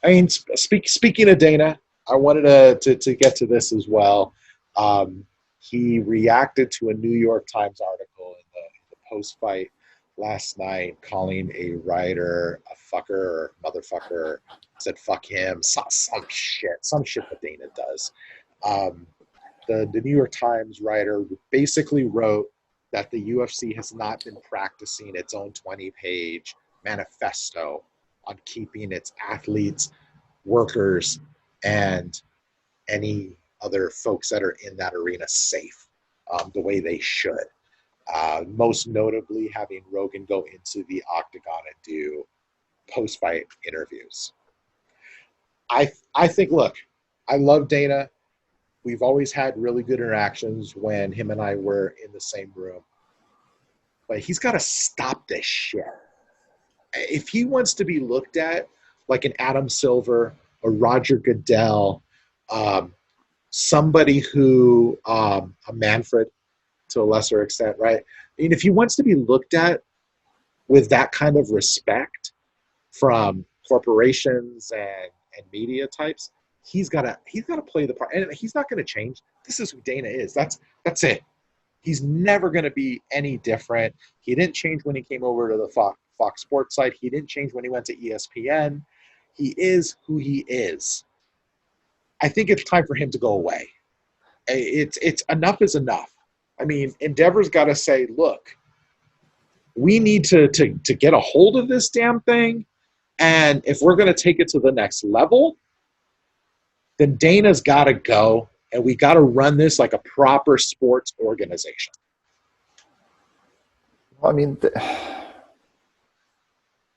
I mean, speaking of Dana, I wanted to get to this as well. He reacted to a New York Times article in the post fight last night, calling a writer a fucker or motherfucker. Said fuck him, some shit that Dana does. The New York Times writer basically wrote that the UFC has not been practicing its own 20-page manifesto on keeping its athletes, workers, and any other folks that are in that arena safe the way they should. Most notably, having Rogan go into the octagon and do post-fight interviews. I think, look, I love Dana. We've always had really good interactions when him and I were in the same room. But he's got to stop this shit. If he wants to be looked at like an Adam Silver, a Roger Goodell, somebody who, a Manfred to a lesser extent, right? I mean, if he wants to be looked at with that kind of respect from corporations and media types, he's got to play the part, and he's not going to change. This is who Dana is. That's it. He's never going to be any different. He didn't change when he came over to the Fox Sports site. He didn't change when he went to ESPN. He is who he is. I think it's time for him to go away. It's enough is enough. I mean, Endeavor's got to say, look, we need to get a hold of this damn thing, and if we're going to take it to the next level, then Dana's got to go, and we got to run this like a proper sports organization. Well, I mean,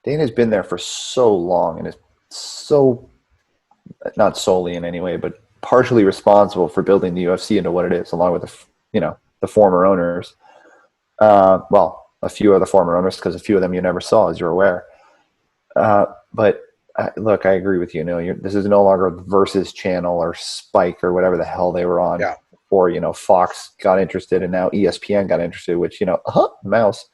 Dana's been there for so long and is so, not solely in any way, but partially responsible for building the UFC into what it is, along with the former owners. Well, a few of the former owners, because a few of them you never saw, as you're aware. But look, I agree with you. This is no longer the Versus channel or Spike or whatever the hell they were on. Yeah. Or Fox got interested, and now ESPN got interested. Which mouse.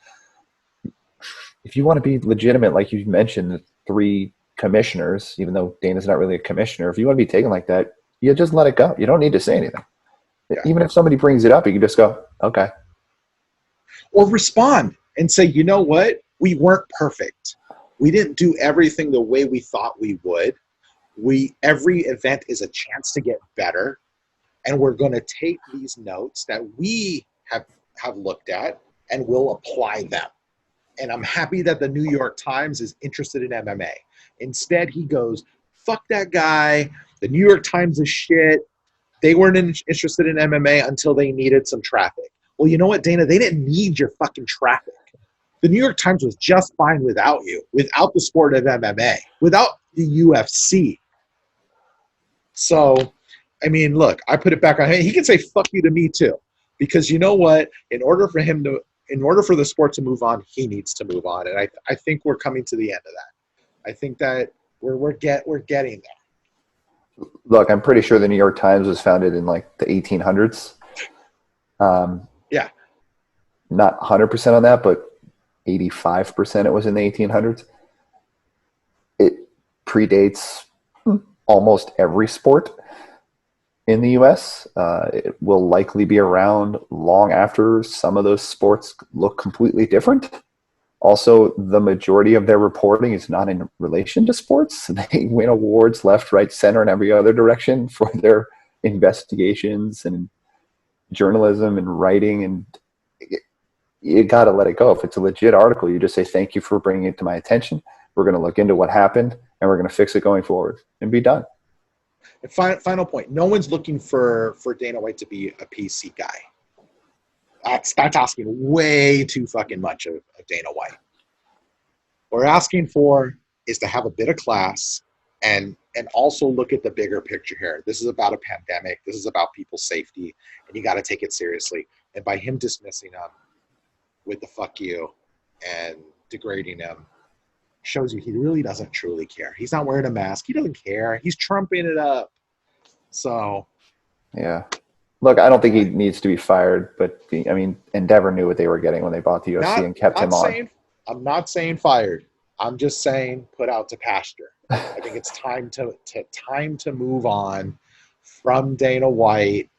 If you want to be legitimate, like you mentioned, the 3 commissioners, even though Dana's not really a commissioner, if you want to be taken like that, you just let it go. You don't need to say anything. Yeah. Even if somebody brings it up, you can just go, okay. Or respond and say, you know what? We weren't perfect. We didn't do everything the way we thought we would. Every event is a chance to get better. And we're going to take these notes that we have looked at and we'll apply them. And I'm happy that the New York Times is interested in MMA. Instead, he goes, fuck that guy. The New York Times is shit. They weren't interested in MMA until they needed some traffic. Well, you know what, Dana? They didn't need your fucking traffic. The New York Times was just fine without you, without the sport of MMA, without the UFC. So, I mean, look, I put it back on him. He can say fuck you to me too. Because you know what? In order for the sport to move on, he needs to move on. And I think we're coming to the end of that. I think that we're getting there. Look, I'm pretty sure the New York Times was founded in like the 1800s. Yeah. Not 100% on that, but 85% it was in the 1800s. It predates almost every sport in the U.S. It will likely be around long after some of those sports look completely different. Also, the majority of their reporting is not in relation to sports. They win awards left, right, center, and every other direction for their investigations and journalism and writing. And you got to let it go. If it's a legit article, you just say, thank you for bringing it to my attention. We're going to look into what happened, and we're going to fix it going forward and be done. And final point. No one's looking for Dana White to be a PC guy. That's asking way too fucking much of Dana White. What we're asking for is to have a bit of class and also look at the bigger picture here. This is about a pandemic. This is about people's safety, and you got to take it seriously. And by him dismissing him with the fuck you and degrading him shows you he really doesn't truly care. He's not wearing a mask. He doesn't care. He's trumping it up. So, yeah. Look, I don't think he needs to be fired, but Endeavor knew what they were getting when they bought the UFC and kept him on. I'm not saying fired. I'm just saying, put out to pasture. I think it's time to move on from Dana White.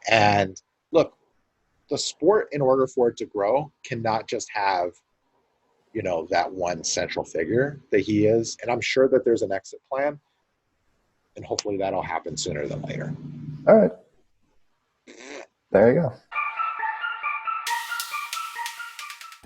And look, the sport, in order for it to grow, cannot just have, that one central figure that he is. And I'm sure that there's an exit plan, and hopefully that'll happen sooner than later. All right. There you go.